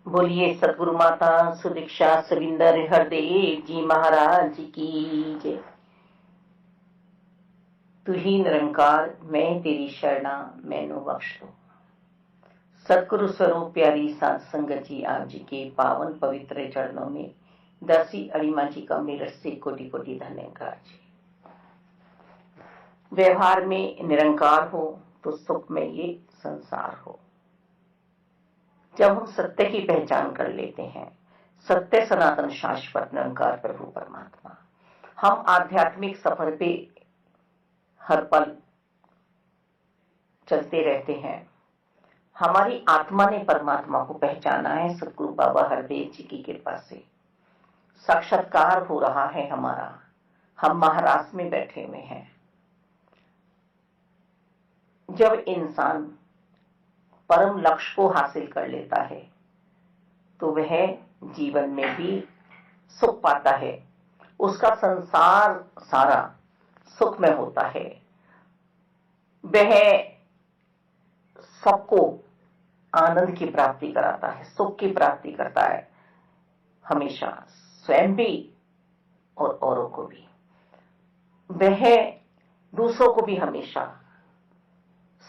बोलिए सदगुरु माता सुदीक्षा सविंदर हरदेव जी महाराज की जय। तू ही निरंकार मैं तेरी शरणा मैनू बख्श दो। सतगुरु स्वरूप प्यारी साध संगत जी, आप जी के पावन पवित्र चरणों में दासी अड़ीमा जी का मेरठ से कोटि कोटि धन्यवाद जी। व्यवहार में निरंकार हो तो सुख में ये संसार हो। जब हम सत्य की पहचान कर लेते हैं, सत्य सनातन शाश्वत निरंकार प्रभु परमात्मा, हम आध्यात्मिक सफर पे हर पल चलते रहते हैं। हमारी आत्मा ने परमात्मा को पहचाना है। सतगुरु बाबा हरदेव जी की कृपा से साक्षात्कार हो रहा है हमारा। हम महाराष्ट्र में बैठे हुए हैं। जब इंसान परम लक्ष्य को हासिल कर लेता है तो वह जीवन में भी सुख पाता है। उसका संसार सारा सुख में होता है। वह सबको आनंद की प्राप्ति कराता है, सुख की प्राप्ति करता है, हमेशा स्वयं भी और औरों को भी। वह दूसरों को भी हमेशा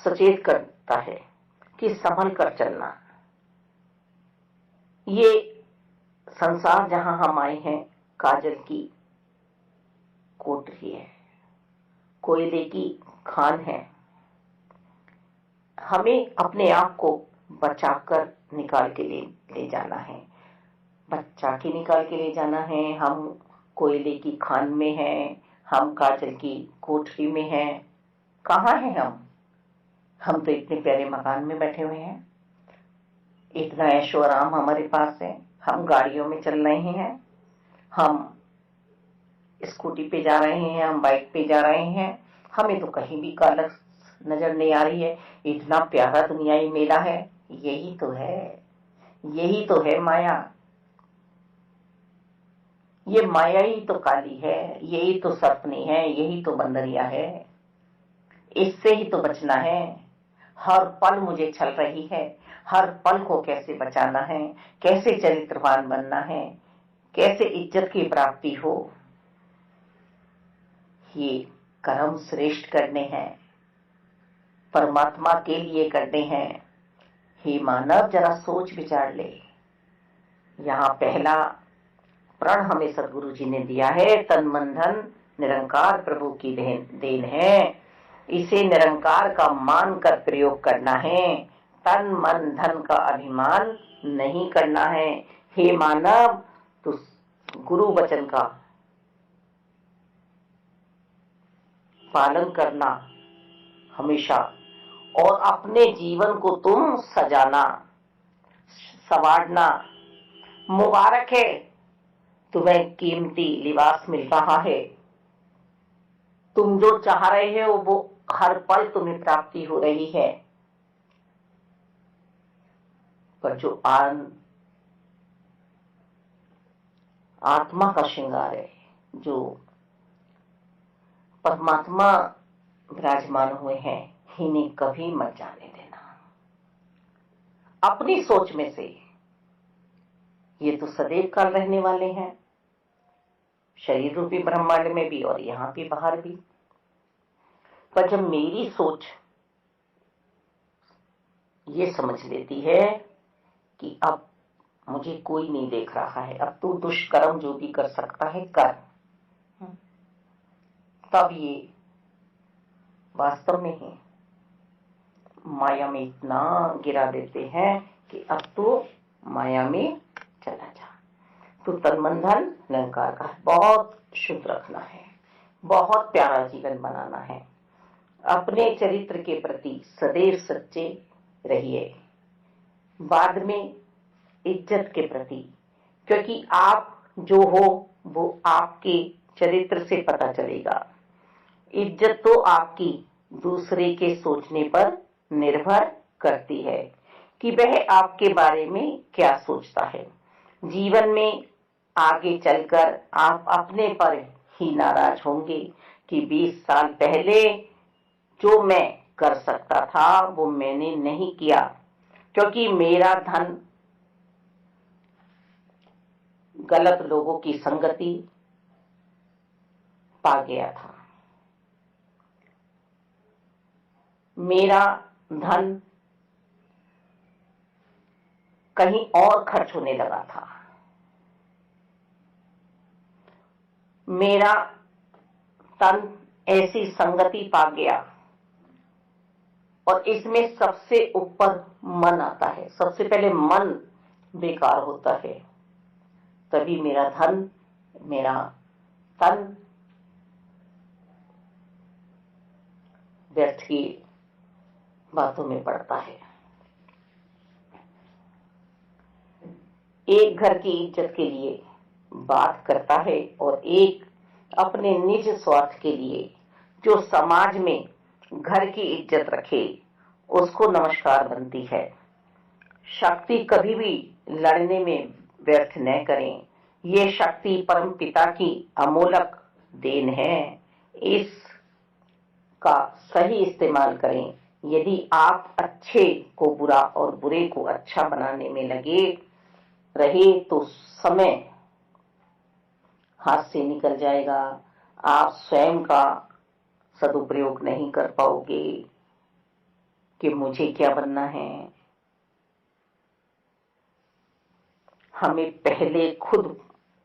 सचेत करता है कि संभल कर चलना। ये संसार जहां हम आए हैं काजल की कोठरी है, कोयले की खान है। हमें अपने आप को बचाकर निकाल के ले जाना है, बचा के निकाल के ले जाना है। हम कोयले की खान में हैं, हम काजल की कोठरी में हैं। कहाँ हैं हम तो इतने प्यारे मकान में बैठे हुए हैं, इतना ऐशो आराम हमारे पास है। हम गाड़ियों में चल रहे हैं, हम स्कूटी पे जा रहे हैं, हम बाइक पे जा रहे हैं। हमें तो कहीं भी कालक नजर नहीं आ रही है। इतना प्यारा दुनियाई मेला है। यही तो है, यही तो है माया। ये माया ही तो काली है, यही तो सपनी है, यही तो बंदरिया है। इससे ही तो बचना है। हर पल मुझे छल रही है। हर पल को कैसे बचाना है, कैसे चरित्रवान बनना है, कैसे इज्जत की प्राप्ति हो। ये कर्म श्रेष्ठ करने हैं, परमात्मा के लिए करने हैं। हे मानव, जरा सोच विचार ले। यहाँ पहला प्रण हमें सदगुरु जी ने दिया है। तन मन धन निरंकार प्रभु की देन है। इसे निरंकार का मान कर प्रयोग करना है। तन मन धन का अभिमान नहीं करना है। हे मानव, तो गुरु वचन का पालन करना हमेशा, और अपने जीवन को तुम सजाना संवारना। मुबारक है, तुम्हें कीमती लिबास मिल रहा है। तुम जो चाह रहे हो वो हर पल तुम्हें प्राप्ति हो रही है। पर जो आत्मा का श्रृंगार है, जो परमात्मा विराजमान हुए हैं, इन्हें कभी मत जाने देना। अपनी सोच में से ये तो सदैव काल रहने वाले हैं, शरीर रूपी ब्रह्मांड में भी और यहाँ भी बाहर भी। पर जब मेरी सोच ये समझ लेती है कि अब मुझे कोई नहीं देख रहा है, अब तू दुष्कर्म जो भी कर सकता है कर, तब ये वास्तव में ही माया में इतना गिरा देते हैं कि अब तो माया में चला जा। तो तन मन धन निरंकार का बहुत शुद्ध रखना है, बहुत प्यारा जीवन बनाना है। अपने चरित्र के प्रति सदैव सच्चे रहिए। बाद में इज्जत के प्रति, क्योंकि आप जो हो वो आपके चरित्र से पता चलेगा। इज्जत तो आपकी दूसरे के सोचने पर निर्भर करती है कि वह आपके बारे में क्या सोचता है। जीवन में आगे चलकर आप अपने पर ही नाराज होंगे कि 20 साल पहले जो मैं कर सकता था वो मैंने नहीं किया, क्योंकि मेरा धन गलत लोगों की संगति पा गया था। मेरा धन कहीं और खर्च होने लगा था। मेरा तन ऐसी संगति पा गया, और इसमें सबसे ऊपर मन आता है। सबसे पहले मन बेकार होता है, तभी मेरा धन, मेरा तन व्यर्थ की बातों में पड़ता है। एक घर की इज्जत के लिए बात करता है, और एक अपने निज स्वार्थ के लिए जो समाज में घर की इज्जत रखे, उसको नमस्कार बनती है। शक्ति कभी भी लड़ने में व्यर्थ न करें। ये शक्ति परम पिता की अमोलक देन है। इसका सही इस्तेमाल करें। यदि आप अच्छे को बुरा और बुरे को अच्छा बनाने में लगे रहे तो समय हाथ से निकल जाएगा। आप स्वयं का सदुपयोग नहीं कर पाओगे कि मुझे क्या बनना है। हमें पहले खुद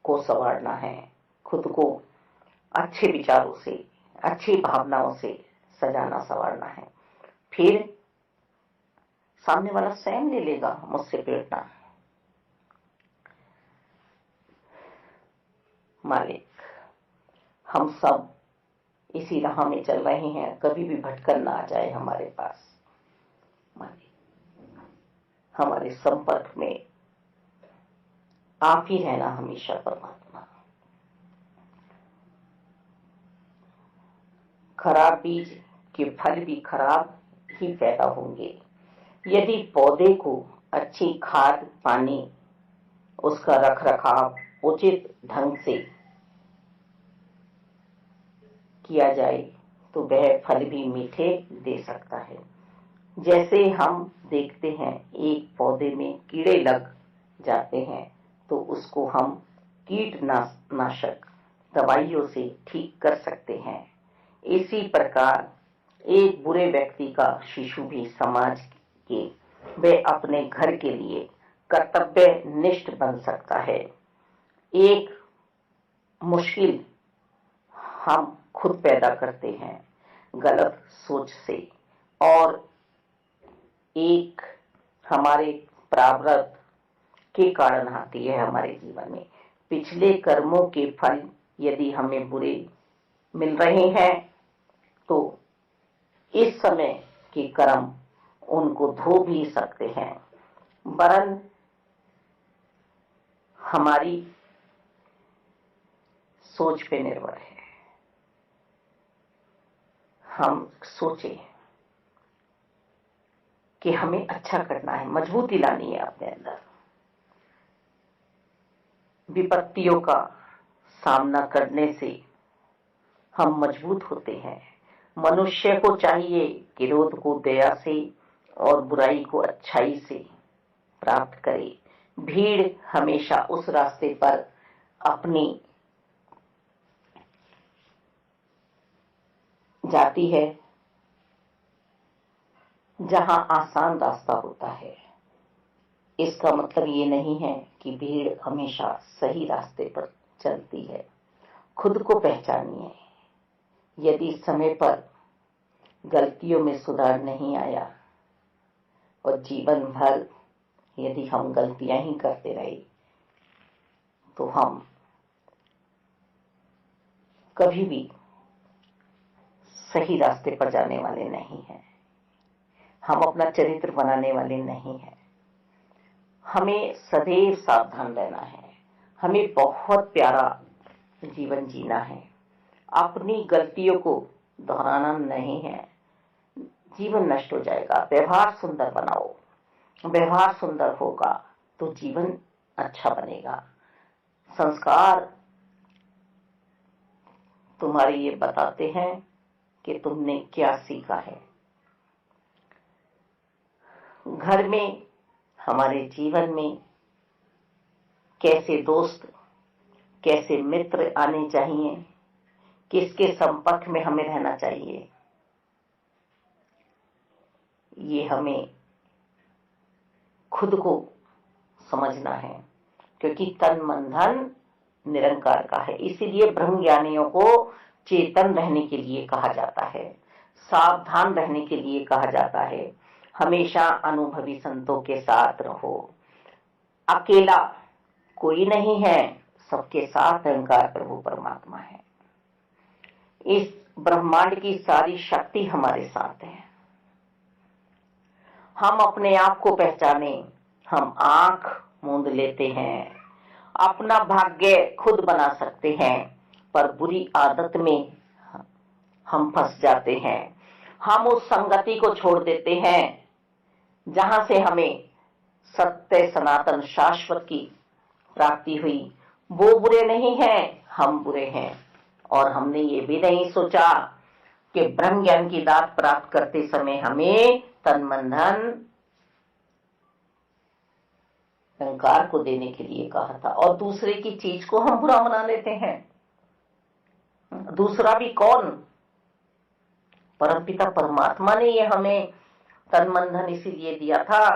को संवारना है, खुद को अच्छे विचारों से, अच्छी भावनाओं से सजाना संवारना है। फिर सामने वाला स्वयं ले लेगा मुझसे प्रेरणा। मालिक, हम सब इसी राह में चल रहे हैं, कभी भी भटकन ना आ जाए हमारे पास। मालिक, हमारे संपर्क में आप ही रहना हमेशा परमात्मा। खराब बीज के फल भी खराब ही पैदा होंगे। यदि पौधे को अच्छी खाद पानी, उसका रख रखाव उचित ढंग से किया जाए तो वह फल भी मीठे दे सकता है। जैसे हम देखते हैं एक पौधे में कीड़े लग जाते हैं तो उसको हम कीटनाशक दवाइयों से ठीक कर सकते हैं। इसी प्रकार एक बुरे व्यक्ति का शिशु भी समाज के वे अपने घर के लिए कर्तव्यनिष्ठ बन सकता है। एक मुश्किल हम खुद पैदा करते हैं गलत सोच से, और एक हमारे प्रारब्ध के कारण आती है हमारे जीवन में। पिछले कर्मों के फल यदि हमें बुरे मिल रहे हैं तो इस समय के कर्म उनको धो भी सकते हैं, वरन हमारी सोच पे निर्भर है। हम सोचें कि हमें अच्छा करना है, मजबूती लानी है अपने अंदर। विपत्तियों का सामना करने से हम मजबूत होते हैं। मनुष्य को चाहिए कि क्रोध को दया से और बुराई को अच्छाई से प्राप्त करे। भीड़ हमेशा उस रास्ते पर अपनी जाती है जहां आसान रास्ता होता है। इसका मतलब ये नहीं है कि भीड़ हमेशा सही रास्ते पर चलती है। खुद को पहचानिए। यदि समय पर गलतियों में सुधार नहीं आया और जीवन भर यदि हम गलतियां ही करते रहे तो हम कभी भी सही रास्ते पर जाने वाले नहीं हैं। हम अपना चरित्र बनाने वाले नहीं हैं। हमें सदैव सावधान रहना है। हमें बहुत प्यारा जीवन जीना है। अपनी गलतियों को दोहराना नहीं है। जीवन नष्ट हो जाएगा। व्यवहार सुंदर बनाओ। व्यवहार सुंदर होगा तो जीवन अच्छा बनेगा। संस्कार तुम्हारे ये बताते हैं कि तुमने क्या सीखा है। घर में, हमारे जीवन में कैसे दोस्त कैसे मित्र आने चाहिए, किसके संपर्क में हमें रहना चाहिए, ये हमें खुद को समझना है, क्योंकि तन मन धन निरंकार का है। इसीलिए ब्रह्म ज्ञानियों को चेतन रहने के लिए कहा जाता है, सावधान रहने के लिए कहा जाता है। हमेशा अनुभवी संतों के साथ रहो, अकेला कोई नहीं है, सबके साथ निरंकार प्रभु परमात्मा है। इस ब्रह्मांड की सारी शक्ति हमारे साथ है। हम अपने आप को पहचाने, हम आंख मूंद लेते हैं, अपना भाग्य खुद बना सकते हैं, पर बुरी आदत में हम फंस जाते हैं। हम उस संगति को छोड़ देते हैं जहां से हमें सत्य सनातन शाश्वत की प्राप्ति हुई। वो बुरे नहीं हैं, हम बुरे हैं। और हमने ये भी नहीं सोचा कि ब्रह्म ज्ञान की दात प्राप्त करते समय हमें तन मन धन निरंकार को देने के लिए कहा था, और दूसरे की चीज को हम बुरा बना लेते हैं। दूसरा भी कौन? परमपिता परमात्मा ने ये हमें तन मन धन इसीलिए दिया था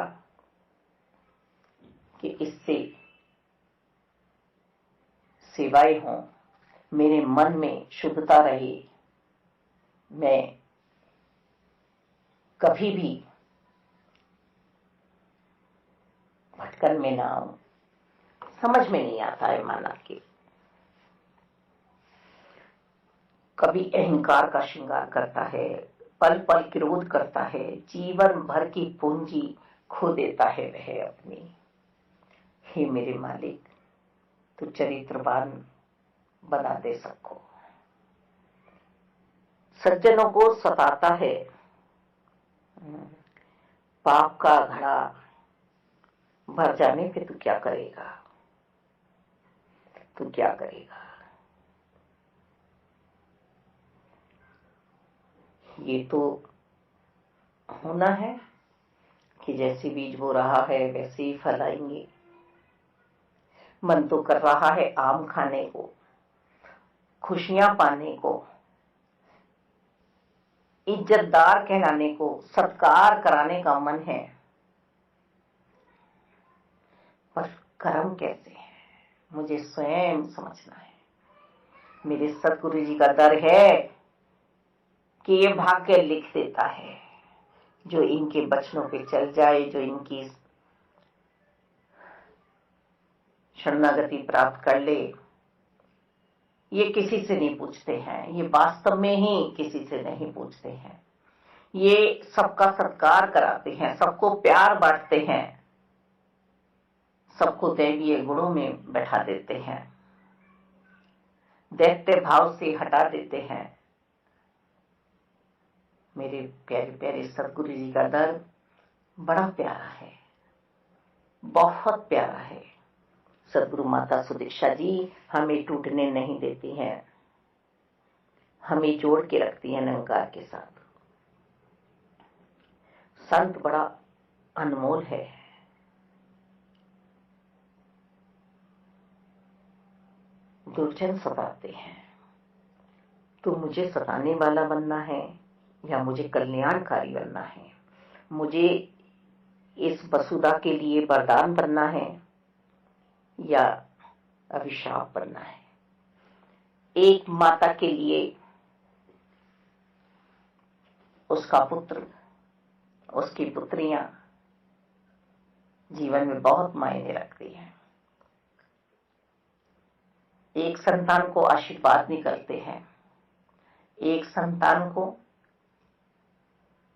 कि इससे सेवाएं हों, मेरे मन में शुद्धता रहे, मैं कभी भी भटकन में ना आऊं। समझ में नहीं आता है मानव के, कभी अहंकार का श्रृंगार करता है, पल पल क्रोध करता है, जीवन भर की पूंजी खो देता है वह अपनी। हे मेरे मालिक, तू चरित्रवान बना दे सबको। सज्जनों को सताता है, पाप का घड़ा भर जाने पे तू क्या करेगा, तू क्या करेगा? ये तो होना है कि जैसे बीज बो रहा है वैसे ही फल आएंगे। मन तो कर रहा है आम खाने को, खुशियां पाने को, इज्जतदार कहलाने को, सत्कार कराने का मन है, पर कर्म कैसे है मुझे स्वयं समझना है। मेरे सतगुरु जी का दर है कि ये भाग्य लिख देता है, जो इनके वचनों पे चल जाए, जो इनकी शरणागति प्राप्त कर ले, ये किसी से नहीं पूछते हैं, ये वास्तव में ही किसी से नहीं पूछते हैं। ये सबका सत्कार कराते हैं, सबको प्यार बांटते हैं, सबको दैवीय गुणों में बैठा देते हैं, दैत्य भाव से हटा देते हैं। मेरे प्यारे प्यारे सतगुरु जी का दर बड़ा प्यारा है, बहुत प्यारा है। सदगुरु माता सुदीक्षा जी हमें टूटने नहीं देती हैं, हमें जोड़ के रखती हैं निरंकार के साथ। संत बड़ा अनमोल है। दुर्जन सताते हैं, तो मुझे सताने वाला बनना है या मुझे कल्याणकारी बनना है? मुझे इस वसुधा के लिए वरदान बनना है या अभिशाप बनना है? एक माता के लिए उसका पुत्र, उसकी पुत्रियां जीवन में बहुत मायने रखती हैं। एक संतान को आशीर्वाद निकलते हैं, एक संतान को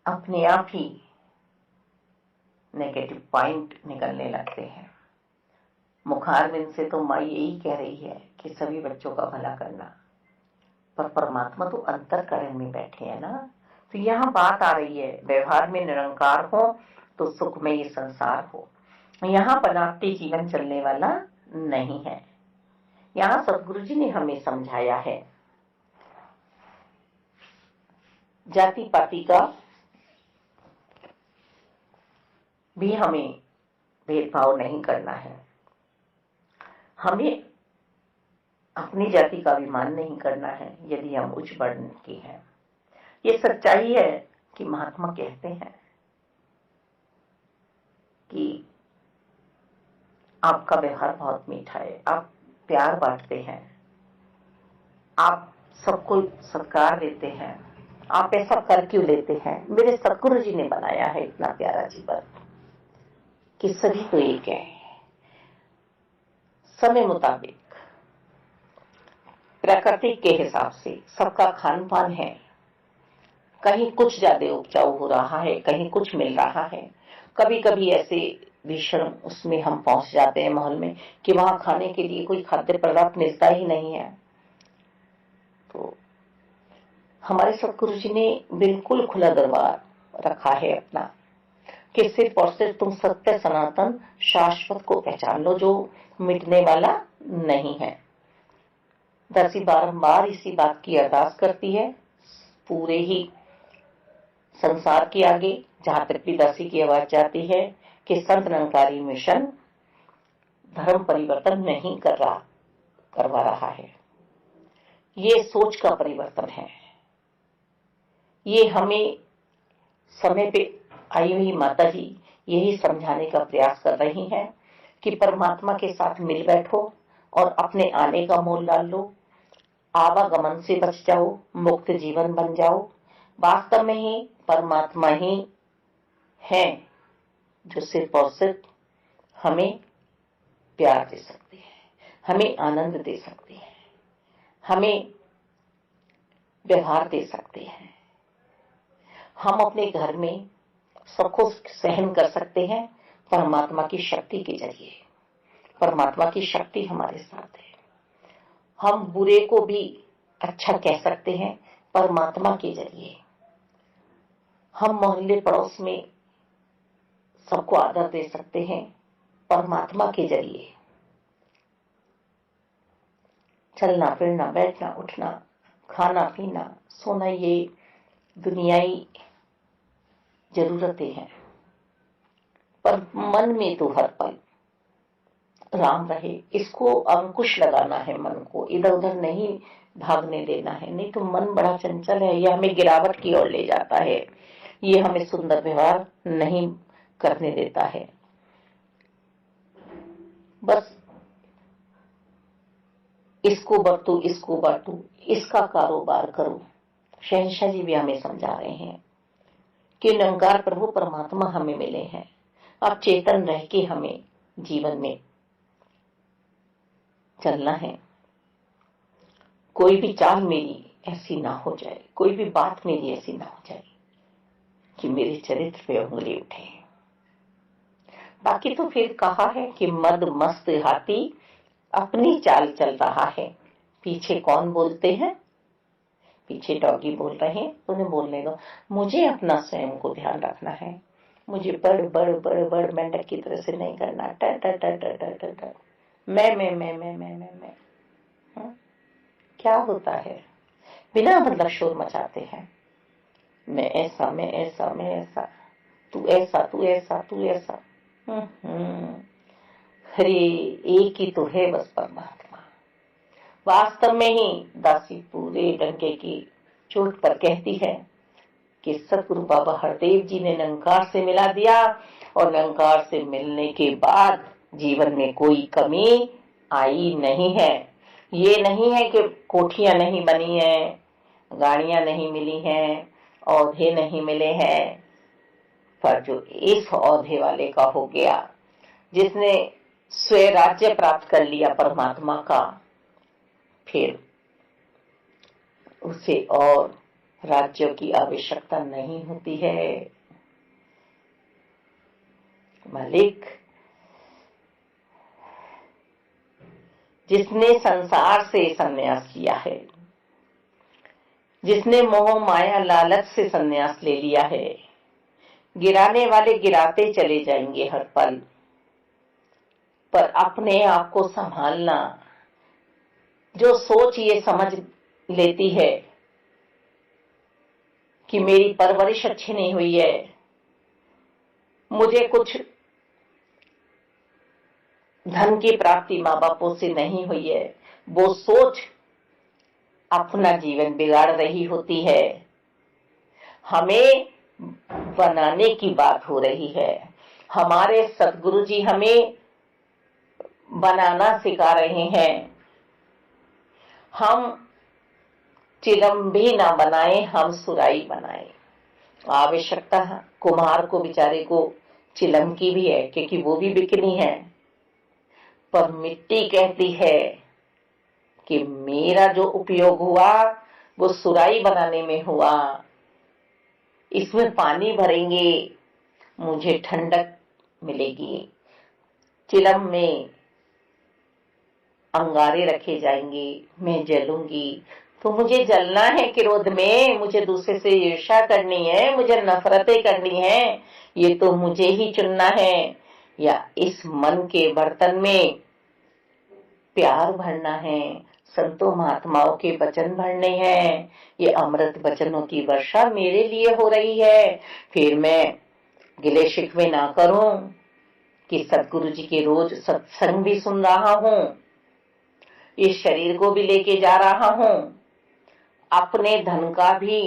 अपने आप ही नेगेटिव पॉइंट निकलने लगते हैं। मुखारबिंद से तो माँ यही कह रही है कि सभी बच्चों का भला करना, पर परमात्मा तो अंतरकरण में बैठे हैं ना। तो यहाँ बात आ रही है, व्यवहार में निरंकार हो तो सुख में ये संसार हो। यहाँ बनावटी जीवन चलने वाला नहीं है। यहाँ सतगुरु जी ने हमें समझाया है, जाति पाति का भी हमें भेदभाव नहीं करना है। हमें अपनी जाति का अभिमान नहीं करना है यदि हम उच्च वर्ण के हैं। ये सच्चाई है कि महात्मा कहते हैं कि आपका व्यवहार बहुत मीठा है, आप प्यार बांटते हैं, आप सबको सत्कार देते हैं, आप ऐसा कर क्यों लेते हैं? मेरे सतगुरु जी ने बनाया है इतना प्यारा जीवन कि सभी को एक है। समय मुताबिक प्रकृति के हिसाब से सबका खान पान है, कहीं कुछ ज्यादा उपजाऊ हो रहा है, कहीं कुछ मिल रहा है। कभी कभी ऐसे भीषण उसमें हम पहुंच जाते हैं महल में कि वहां खाने के लिए कोई खाद्य पदार्थ मिलता ही नहीं है। तो हमारे सतगुरु जी ने बिल्कुल खुला दरबार रखा है अपना कि सिर्फ और सिर्फ तुम सत्य सनातन शाश्वत को पहचान लो जो मिटने वाला नहीं है। दासी बारंबार इसी बात की अरदास करती है पूरे ही संसार के आगे, जहां तक भी दासी की आवाज जाती है कि संत निरंकारी मिशन धर्म परिवर्तन नहीं करवा रहा है, ये सोच का परिवर्तन है। ये हमें समय पे आई हुई माता जी यही समझाने का प्रयास कर रही हैं कि परमात्मा के साथ मिल बैठो और अपने आने का मोल डाल लो, आवागमन से बच जाओ, मुक्त जीवन बन जाओ। वास्तव में ही परमात्मा ही है जो सिर्फ और सिर्फ हमें प्यार दे सकती है, हमें आनंद दे सकती है, हमें व्यवहार दे सकती है। हम अपने घर में सबको सहन कर सकते हैं परमात्मा की शक्ति के जरिए। परमात्मा की शक्ति हमारे साथ है। हम बुरे को भी अच्छा कह सकते हैं परमात्मा के जरिए। हम मोहल्ले पड़ोस में सबको आदर दे सकते हैं परमात्मा के जरिए। चलना फिरना, बैठना उठना, खाना पीना, सोना, ये दुनियाई जरूरतें हैं, पर मन में तो हर पल राम रहे, इसको अंकुश लगाना है। मन को इधर उधर नहीं भागने देना है, नहीं तो मन बड़ा चंचल है, यह हमें गिरावट की ओर ले जाता है, ये हमें सुंदर व्यवहार नहीं करने देता है। बस इसको बरतू, इसको बांटू, इसका कारोबार करो। शहंशाह जी भी हमें समझा रहे हैं कि निरंकार प्रभु परमात्मा हमें मिले हैं। अब चेतन रह के हमें जीवन में चलना है। कोई भी चाल मेरी ऐसी ना हो जाए, कोई भी बात मेरी ऐसी ना हो जाए कि मेरे चरित्र पे उंगली उठे। बाकी तो फिर कहा है कि मद मस्त हाथी अपनी चाल चल रहा है, पीछे कौन बोलते हैं? पीछे डॉगी बोल रहे हैं, उन्हें बोलने दो। मुझे अपना स्वयं को ध्यान रखना है। मुझे बड़ बड़ बड़ बड़ मेंढक की तरह से नहीं करना। टर टर टर टर टर टर टर, मैं क्या होता है? बिना मतलब शोर मचाते हैं, मैं ऐसा, मैं ऐसा, मैं ऐसा, तू ऐसा, तू ऐसा, तू ऐसा। अरे एक ही तो है बस परमात्मा। वास्तव में ही दासी पूरे डंके की चोट पर कहती है कि सतगुरु बाबा हरदेव जी ने निरंकार से मिला दिया, और निरंकार से मिलने के बाद जीवन में कोई कमी आई नहीं है। ये नहीं है कि कोठियां नहीं बनी हैं, गाड़ियां नहीं मिली हैं, औहदे नहीं मिले हैं, पर जो इस औहदे वाले का हो गया, जिसने स्वराज्य प्राप्त कर लिया परमात्मा का, फिर उसे और राज्यों की आवश्यकता नहीं होती है। मालिक जिसने संसार से संन्यास लिया है, जिसने मोह माया लालच से संन्यास ले लिया है, गिराने वाले गिराते चले जाएंगे हर पल, पर अपने आप को संभालना। जो सोच ये समझ लेती है कि मेरी परवरिश अच्छी नहीं हुई है, मुझे कुछ धन की प्राप्ति माँ बापों से नहीं हुई है, वो सोच अपना जीवन बिगाड़ रही होती है। हमें बनाने की बात हो रही है। हमारे सद्गुरु जी हमें बनाना सिखा रहे हैं। हम चिलम भी ना बनाए, हम सुराई बनाए। आवश्यकता कुम्हार को बेचारे को चिलम की भी है, क्योंकि वो भी बिकनी है। पर मिट्टी कहती है कि मेरा जो उपयोग हुआ वो सुराई बनाने में हुआ। इसमें पानी भरेंगे, मुझे ठंडक मिलेगी। चिलम में अंगारे रखे जाएंगे, मैं जलूंगी। तो मुझे जलना है क्रोध में, मुझे दूसरे से ईर्ष्या करनी है, मुझे नफरतें करनी है, ये तो मुझे ही चुनना है। या इस मन के बर्तन में प्यार भरना है, संतों महात्माओं के वचन भरने हैं। ये अमृत वचनों की वर्षा मेरे लिए हो रही है। फिर मैं गिले शिकवे ना करूं कि सतगुरु जी के रोज सत्संग भी सुन रहा हूं, इस शरीर को भी लेके जा रहा हूं, अपने धन का भी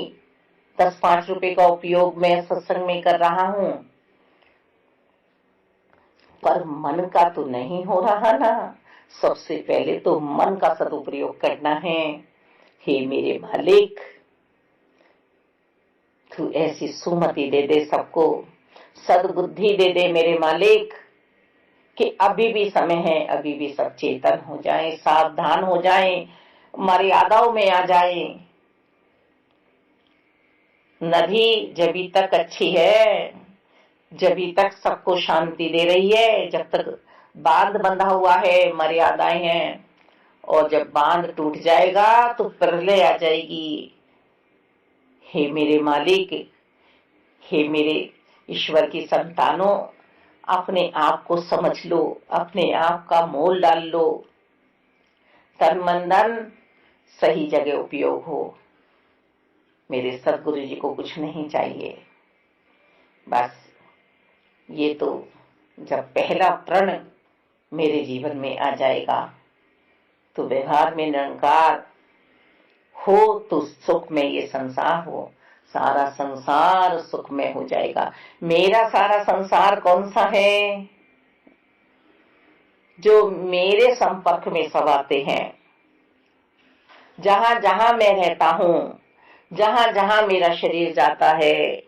10-5 रुपए का उपयोग मैं सत्संग में कर रहा हूं, पर मन का तो नहीं हो रहा ना। सबसे पहले तो मन का सदुपयोग करना है। हे मेरे मालिक, तू ऐसी सुमति दे दे सबको, सद्बुद्धि दे दे मेरे मालिक, कि अभी भी समय है, अभी भी सब चेतन हो जाए, सावधान हो जाए, मर्यादाओं में आ जाए। नदी जभी तक अच्छी है, जभी तक सबको शांति दे रही है, जब तक बांध बंधा हुआ है, मर्यादाएं हैं। और जब बांध टूट जाएगा तो प्रलय आ जाएगी। हे मेरे मालिक, हे मेरे ईश्वर की संतानों, अपने आप को समझ लो, अपने आप का मोल डाल लो। तन मन धन सही जगह उपयोग हो। मेरे सद्गुरु जी को कुछ नहीं चाहिए, बस ये तो जब पहला प्रण मेरे जीवन में आ जाएगा तो व्यवहार में निरंकार हो तो सुख में ये संसार हो, सारा संसार सुख में हो जाएगा। मेरा सारा संसार कौन सा है? जो मेरे संपर्क में सब आते हैं, जहां जहां मैं रहता हूं, जहां जहां मेरा शरीर जाता है,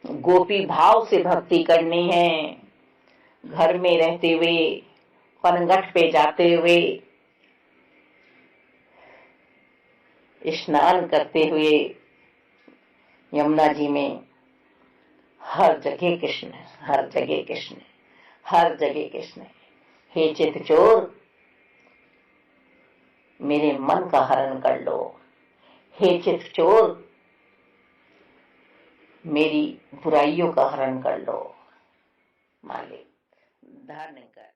गोपी भाव से भक्ति करनी है। घर में रहते हुए, पनघट पे जाते हुए, स्नान करते हुए, यमुना जी में, हर जगह कृष्ण, हर जगह कृष्ण, हर जगह कृष्ण। हे चित चोर, मेरे मन का हरण कर लो। हे चित चोर, मेरी बुराइयों का हरण कर लो। मालिक धारण कर।